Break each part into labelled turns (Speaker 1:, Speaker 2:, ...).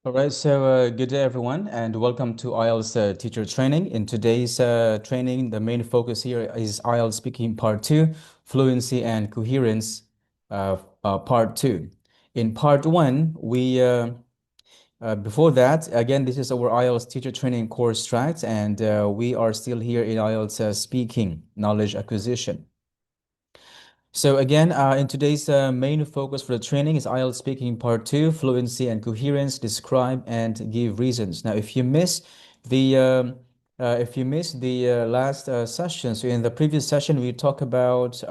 Speaker 1: All right, so good day, everyone, and welcome to IELTS teacher training. In today's training, the main focus here is IELTS speaking part two, fluency and coherence part two. In part one, before that, again, this is our IELTS teacher training course track, and we are still here in IELTS speaking knowledge acquisition. So again, in today's main focus for the training is IELTS speaking part two, fluency and coherence, describe and give reasons. Now, if you missed the last session, so in the previous session we talked about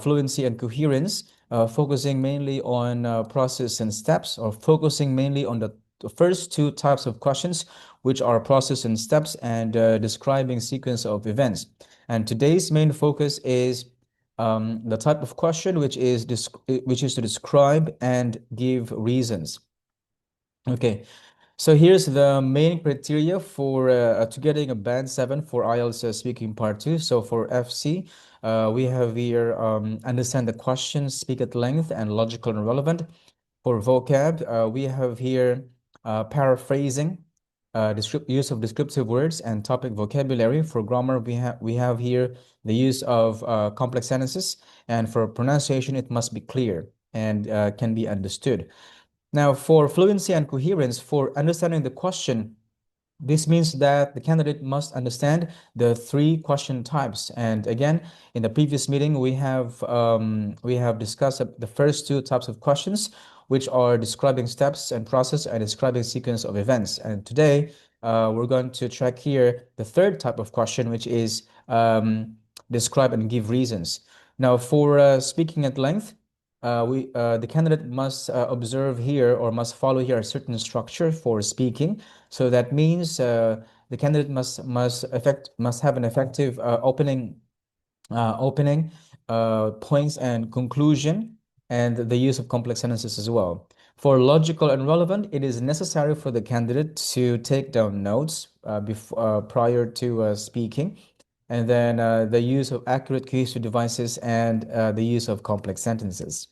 Speaker 1: fluency and coherence, focusing mainly on process and steps, or focusing mainly on the first two types of questions, which are process and steps, and describing sequence of events. And today's main focus is the type of question which is to describe and give reasons. Okay, so here's the main criteria for to getting a band 7 for IELTS speaking part 2. So for FC, we have here understand the question, speak at length, and logical and relevant. For vocab, we have here paraphrasing, use of descriptive words and topic vocabulary. For grammar, we have here the use of complex sentences, and for pronunciation, it must be clear and can be understood. Now, for fluency and coherence, for understanding the question, this means that the candidate must understand the three question types. And again, in the previous meeting, we have discussed the first two types of questions, which are describing steps and process and describing sequence of events. And today, we're going to track here the third type of question, which is describe and give reasons. Now, for speaking at length, the candidate must observe here or must follow here a certain structure for speaking. So that means the candidate must have an effective opening, points and conclusion, and the use of complex sentences as well. For logical and relevant, it is necessary for the candidate to take down notes prior to speaking, and then the use of accurate cohesive devices and the use of complex sentences.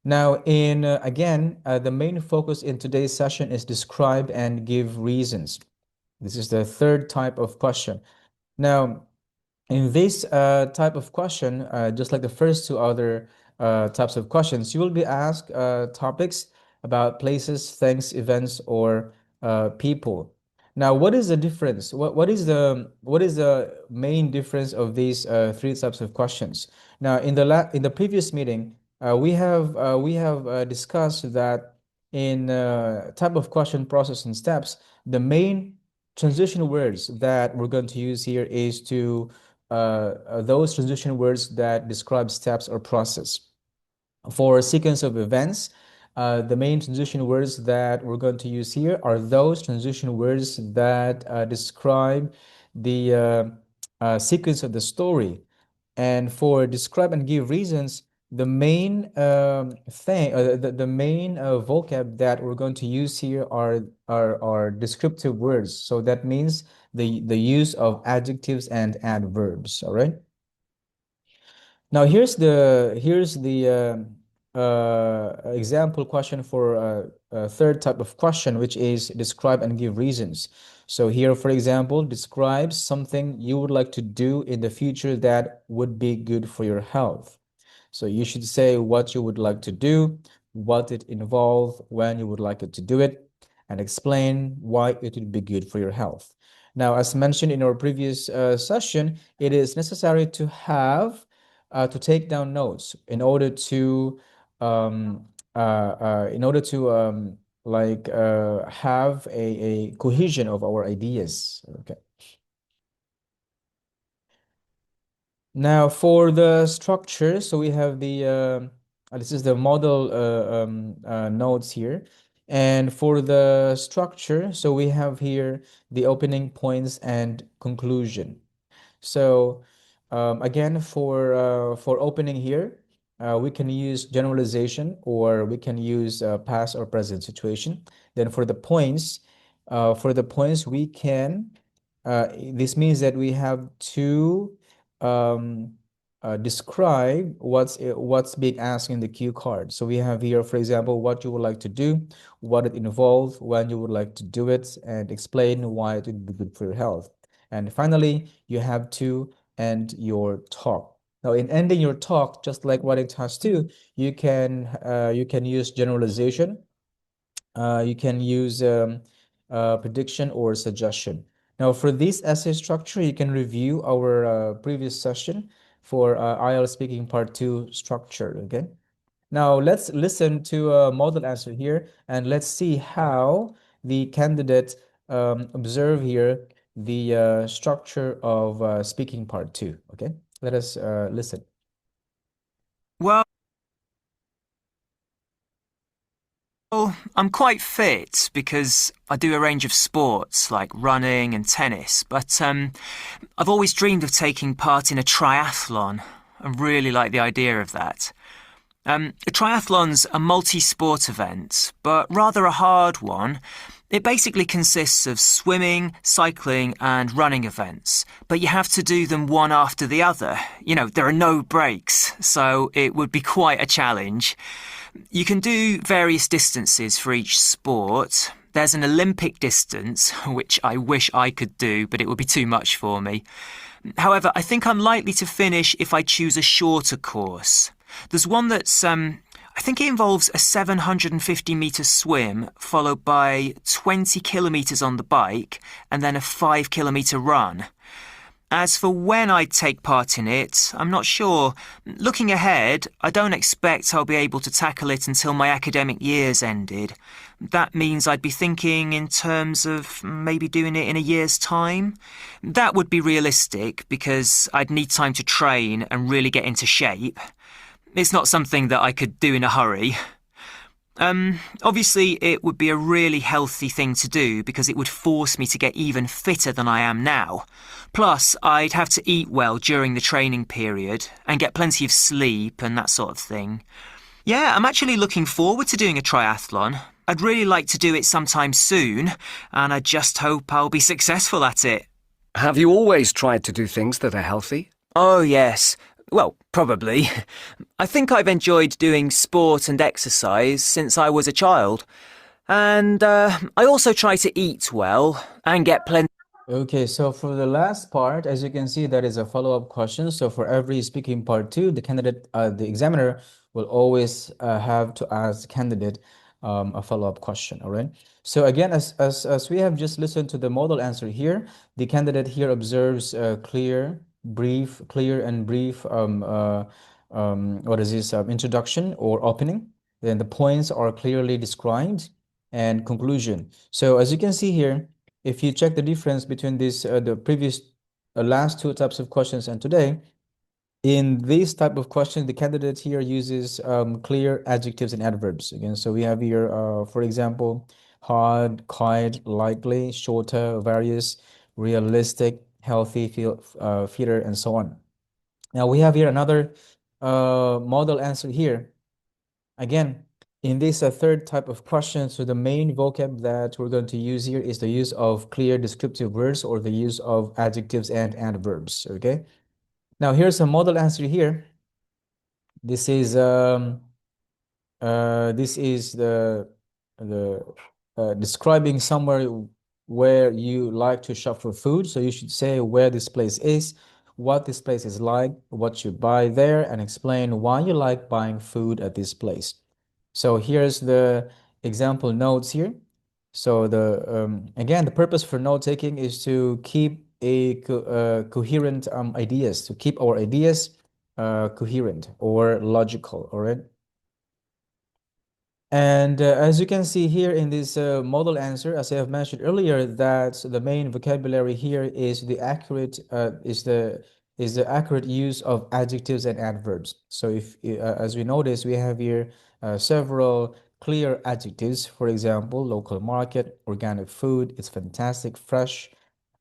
Speaker 1: Now, the main focus in today's session is describe and give reasons. This is the third type of question. Now, in this type of question, just like the first two other types of questions, you will be asked topics about places, things, events, or people. Now, what is the difference? What is the main difference of these three types of questions? Now, in the previous meeting, we have discussed that in type of question, process, and steps, the main transition words that we're going to use here is to those transition words that describe steps or process. For a sequence of events, the main transition words that we're going to use here are those transition words that describe the sequence of the story. And for describe and give reasons, the main the main vocab that we're going to use here are descriptive words. So that means the use of adjectives and adverbs. All right. Now here's the example question for a third type of question, which is describe and give reasons. So here, for example, describe something you would like to do in the future that would be good for your health. So you should say what you would like to do, what it involves, when you would like it to do it, and explain why it would be good for your health. Now, as mentioned in our previous session, it is necessary to take down notes in order to um, have a cohesion of our ideas. Okay. Now for the structure, so we have this is the model nodes here. And for the structure, so we have here the opening points and conclusion. So again, for opening here, we can use generalization, or we can use past or present situation. Then for the points we can this means that we have two um, describe what's being asked in the cue card. So we have here, for example, what you would like to do, what it involves, when you would like to do it, and explain why it would be good for your health. And finally, you have to end your talk. Now, in ending your talk, just like writing task two, you can use generalization, you can use prediction or suggestion. Now, for this essay structure, you can review our previous session for IELTS speaking part two structure. Okay. Now, let's listen to a model answer here and let's see how the candidate observe here the structure of speaking part two. Okay. Let us listen.
Speaker 2: Well, I'm quite fit because I do a range of sports like running and tennis, but I've always dreamed of taking part in a triathlon. I really like the idea of that. A triathlon's a multi-sport event, but rather a hard one. It basically consists of swimming, cycling, and running events, but you have to do them one after the other. You know, there are no breaks, so it would be quite a challenge. You can do various distances for each sport. There's an Olympic distance, which I wish I could do, but it would be too much for me. However, I think I'm likely to finish if I choose a shorter course. There's one that's, I think it involves a 750-metre swim, followed by 20 kilometres on the bike, and then a 5-kilometre run. As for when I'd take part in it, I'm not sure. Looking ahead, I don't expect I'll be able to tackle it until my academic year's ended. That means I'd be thinking in terms of maybe doing it in a year's time. That would be realistic because I'd need time to train and really get into shape. It's not something that I could do in a hurry. Obviously, it would be a really healthy thing to do because it would force me to get even fitter than I am now. Plus, I'd have to eat well during the training period and get plenty of sleep and that sort of thing. Yeah, I'm actually looking forward to doing a triathlon. I'd really like to do it sometime soon, and I just hope I'll be successful at it.
Speaker 3: Have you always tried to do things that are healthy?
Speaker 2: Oh, yes. Well, probably. I think I've enjoyed doing sport and exercise since I was a child. And I also try to eat well and get plenty.
Speaker 1: Okay, so for the last part, as you can see, that is a follow-up question. So for every speaking part two, the examiner will always have to ask the candidate a follow-up question. All right. So again, as we have just listened to the model answer here, the candidate here observes clear and brief what is this introduction or opening. Then the points are clearly described and conclusion. So as you can see here, if you check the difference between the previous last two types of questions and today, in this type of question, the candidate here uses clear adjectives and adverbs. Again, so we have here, for example, hard, quiet, likely, shorter, various, realistic, healthy, fitter, and so on. Now we have here another model answer here. Again, in this third type of question, so the main vocab that we're going to use here is the use of clear descriptive words or the use of adjectives and adverbs, okay? Now here's a model answer here. This is the describing somewhere where you like to shop for food. So you should say where this place is, what this place is like, what you buy there, and explain why you like buying food at this place. So here's the example notes here. So again, the purpose for note taking is to keep coherent ideas, to keep our ideas coherent or logical, all right? And as you can see here in this model answer, as I have mentioned earlier, that the main vocabulary here is the accurate use of adjectives and adverbs. So if as we notice, we have here several clear adjectives. For example, local market, organic food, it's fantastic, fresh,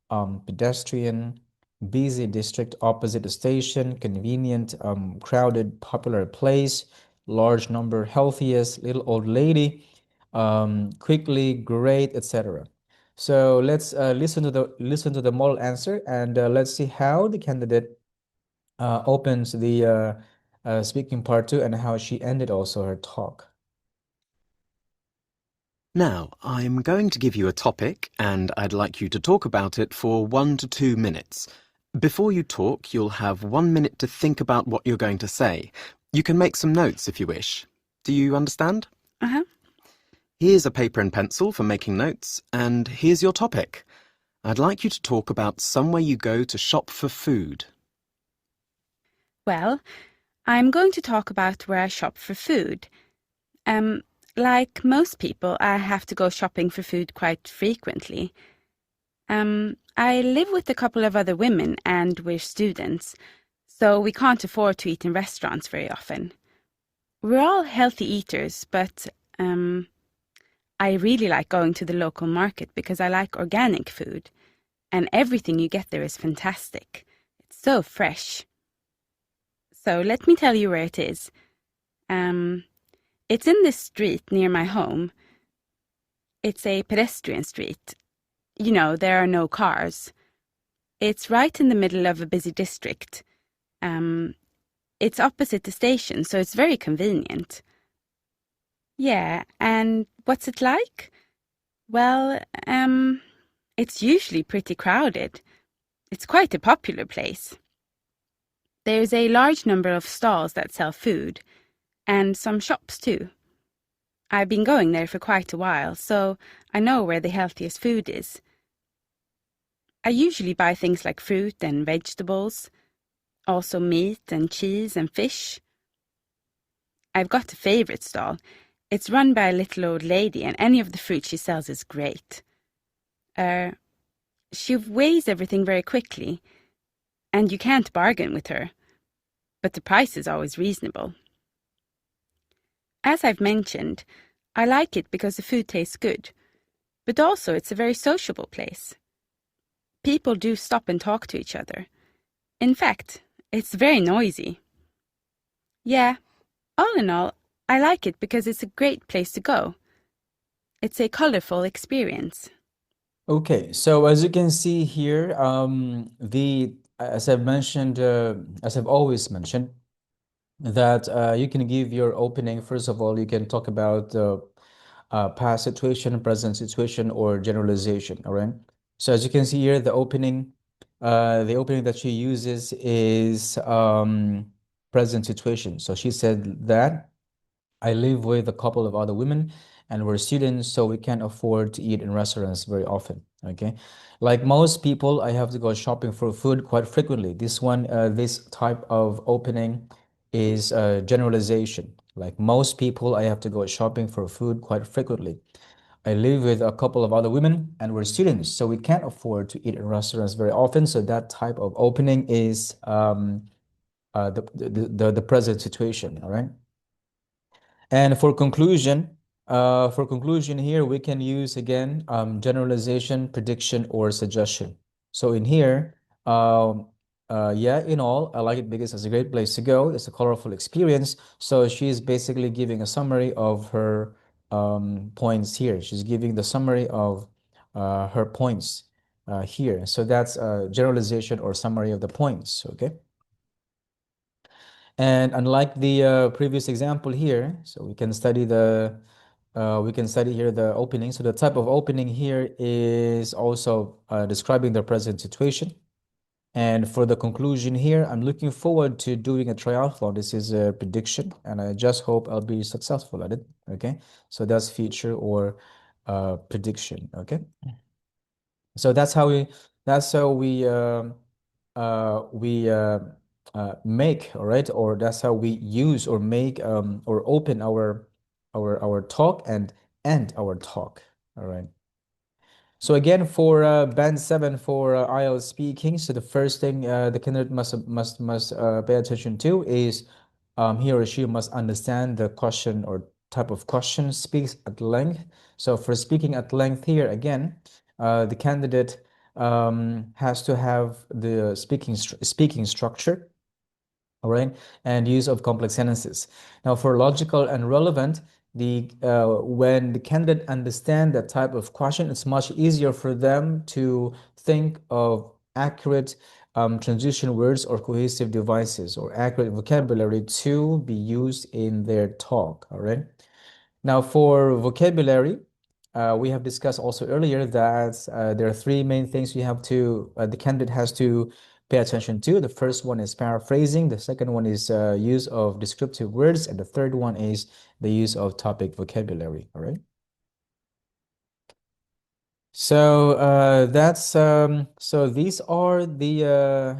Speaker 1: pedestrian, busy district opposite the station, convenient, crowded, popular place, large number, healthiest, little old lady, quickly, great, etc. So let's listen to the model answer and let's see how the candidate opens the speaking part too, and how she ended also her talk.
Speaker 4: Now, I'm going to give you a topic, and I'd like you to talk about it for 1 to 2 minutes. Before you talk, you'll have 1 minute to think about what you're going to say. You can make some notes if you wish. Do you understand?
Speaker 5: Uh-huh.
Speaker 4: Here's a paper and pencil for making notes, and here's your topic. I'd like you to talk about somewhere you go to shop for food.
Speaker 5: Well, I'm going to talk about where I shop for food. Um, like most people, I have to go shopping for food quite frequently. I live with a couple of other women and we're students, so we can't afford to eat in restaurants very often. We're all healthy eaters, but I really like going to the local market because I like organic food, and everything you get there is fantastic. It's so fresh. So let me tell you where it is. It's in this street near my home. It's a pedestrian street. You know, there are no cars. It's right in the middle of a busy district. It's opposite the station, so it's very convenient. Yeah, and what's it like? Well, it's usually pretty crowded. It's quite a popular place. There's a large number of stalls that sell food, and some shops too. I've been going there for quite a while, so I know where the healthiest food is. I usually buy things like fruit and vegetables, also meat and cheese and fish. I've got a favorite stall. It's run by a little old lady, and any of the fruit she sells is great. She weighs everything very quickly, and you can't bargain with her, but the price is always reasonable. As I've mentioned, I like it because the food tastes good, but also it's a very sociable place. People do stop and talk to each other. In fact, it's very noisy. Yeah, all in all, I like it because it's a great place to go. It's a colorful experience.
Speaker 1: Okay, so as you can see here, as I've mentioned, as I've always mentioned, that you can give your opening. First of all, you can talk about past situation, present situation, or generalization. All right. So as you can see here, the opening that she uses is present situation. So she said that I live with a couple of other women and we're students, so we can't afford to eat in restaurants very often. Okay. Like most people, I have to go shopping for food quite frequently. This type of opening is a generalization. Like most people, I have to go shopping for food quite frequently. I live with a couple of other women and we're students, so we can't afford to eat in restaurants very often. So that type of opening is the present situation. All right. And for conclusion here, we can use again generalization, prediction, or suggestion. So in here, yeah, in all, I like it because it's a great place to go. It's a colorful experience. So she's basically giving a summary of her points here. She's giving the summary of her points here. So that's a generalization or summary of the points. Okay. And unlike the previous example here, so we can study here the opening. So the type of opening here is also describing the present situation. And for the conclusion here, I'm looking forward to doing a triathlon. This is a prediction, and I just hope I'll be successful at it. Okay, so that's future or prediction. Okay. So that's how we make, all right, or that's how we use or make or open our talk and end our talk. All right. So again, for band 7 for IELTS speaking, so the first thing the candidate must pay attention to is he or she must understand the question or type of question, speaks at length. So for speaking at length here again, the candidate has to have the speaking structure, all right, and use of complex sentences. Now, for logical and relevant, the when the candidate understand that type of question, it's much easier for them to think of accurate transition words or cohesive devices or accurate vocabulary to be used in their talk. All right. Now, for vocabulary, we have discussed also earlier that there are three main things the candidate has to pay attention to. The first one is paraphrasing. The second one is use of descriptive words. And the third one is the use of topic vocabulary. All right. So so these are the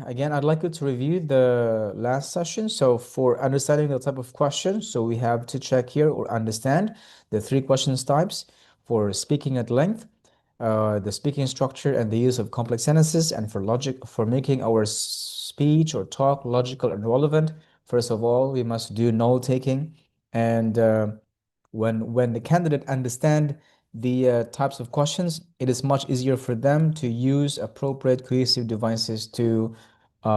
Speaker 1: again, I'd like you to review the last session. So for understanding the type of question, so we have to check here or understand the three questions types for speaking at length, the speaking structure and the use of complex sentences, and for logic, for making our speech or talk logical and relevant. First of all, we must do note taking, and when the candidate understand the types of questions, it is much easier for them to use appropriate cohesive devices to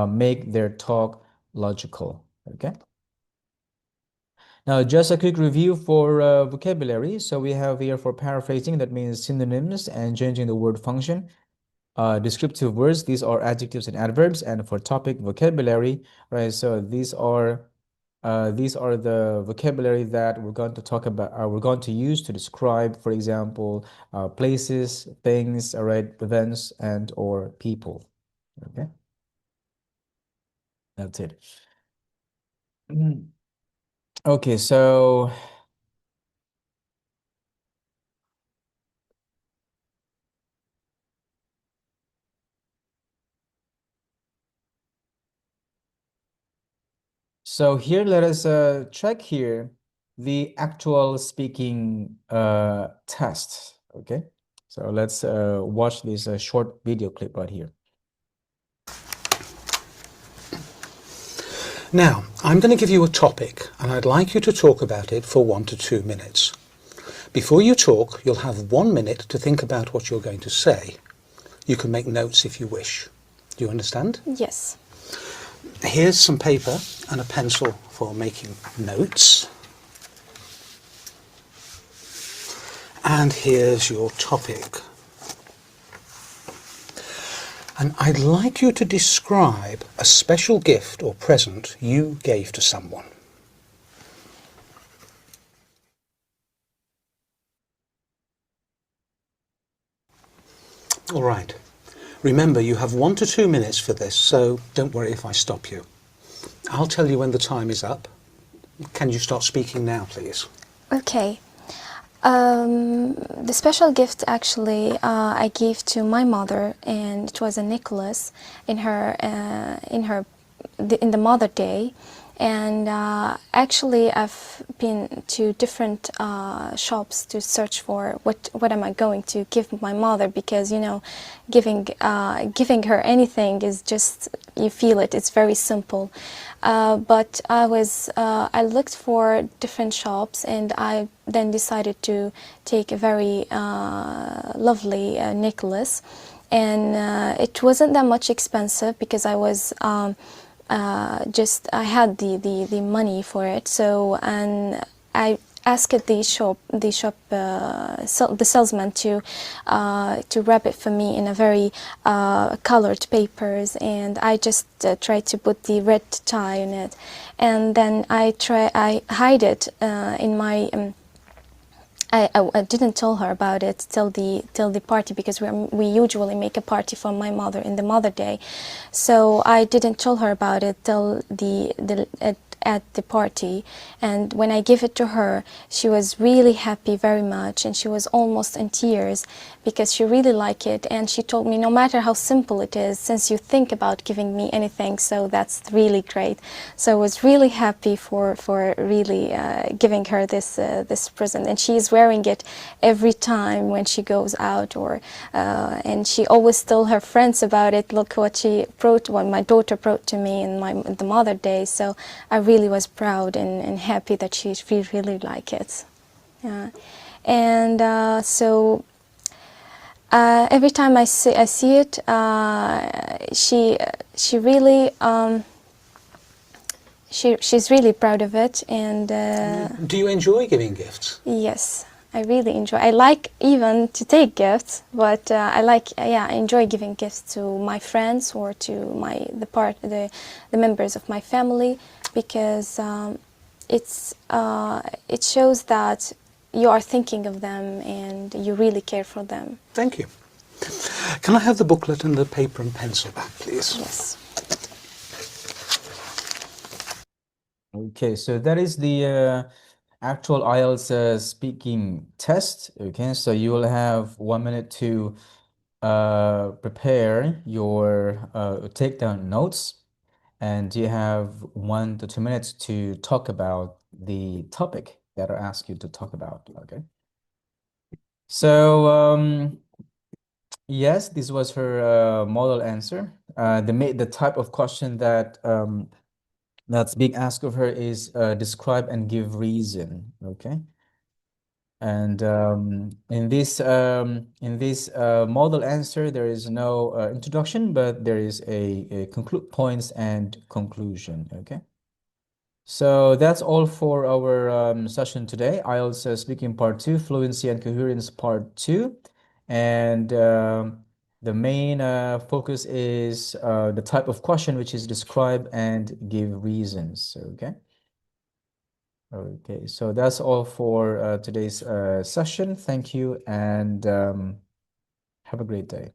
Speaker 1: make their talk logical. Okay. Now, just a quick review for vocabulary. So we have here for paraphrasing, that means synonyms and changing the word function. Descriptive words, these are adjectives and adverbs. And for topic vocabulary, right? So these are the vocabulary that we're going to talk about, we're going to use to describe, for example, places, things, all right, events, and or people. Okay, that's it. Okay, so here let us check here the actual speaking test. Okay, so let's watch this short video clip right here.
Speaker 6: Now, I'm going to give you a topic and I'd like you to talk about it for 1 to 2 minutes. Before you talk, you'll have 1 minute to think about what you're going to say. You can make notes if you wish. Do you understand?
Speaker 7: Yes.
Speaker 6: Here's some paper and a pencil for making notes. And here's your topic. And I'd like you to describe a special gift or present you gave to someone. All right. Remember, you have 1 to 2 minutes for this, so don't worry if I stop you. I'll tell you when the time is up. Can you start speaking now, please?
Speaker 7: Okay. The special gift actually I gave to my mother, and it was a necklace in the Mother Day. And actually I've been to different shops to search for what am I going to give my mother, because you know, giving her anything is just, you feel it, it's very simple. But I looked for different shops, and I then decided to take a very lovely necklace, and it wasn't that much expensive because I was I had the money for it. So, and I asked the salesman to wrap it for me in a very colored papers, and I just tried to put the red tie on it, and then I hide it in my. I didn't tell her about it till the party, because we usually make a party for my mother in the Mother Day, so I didn't tell her about it till at the party. And when I gave it to her, she was really happy very much, and she was almost in tears because she really liked it. And she told me, no matter how simple it is, since you think about giving me anything, so that's really great. So I was really happy for really giving her this present, and she's wearing it every time when she goes out, or and she always tell her friends about it. Look what my daughter brought to me in the Mother Day. So I really was proud and happy that she really liked it. And so every time I see it, she really she's really proud of it. And
Speaker 6: do you enjoy giving gifts?
Speaker 7: Yes, I really enjoy. I like even to take gifts, but I like, yeah, I enjoy giving gifts to my friends or to the members of my family, because it shows that you are thinking of them and you really care for them.
Speaker 6: Thank you. Can I have the booklet and the paper and pencil back, please?
Speaker 7: Yes.
Speaker 1: Okay, so that is the actual IELTS speaking test. Okay, so you will have 1 minute to prepare your take down notes, and you have 1 to 2 minutes to talk about the topic that I asked you to talk about. Okay, so yes, this was her model answer. The type of question that that's being asked of her is describe and give reason. Okay. And in this model answer, there is no introduction, but there is a conclude points and conclusion. Okay. So that's all for our session today. IELTS speaking part 2, fluency and coherence part 2, and the main focus is the type of question, which is describe and give reasons. Okay. Okay, so that's all for today's session. Thank you, and have a great day.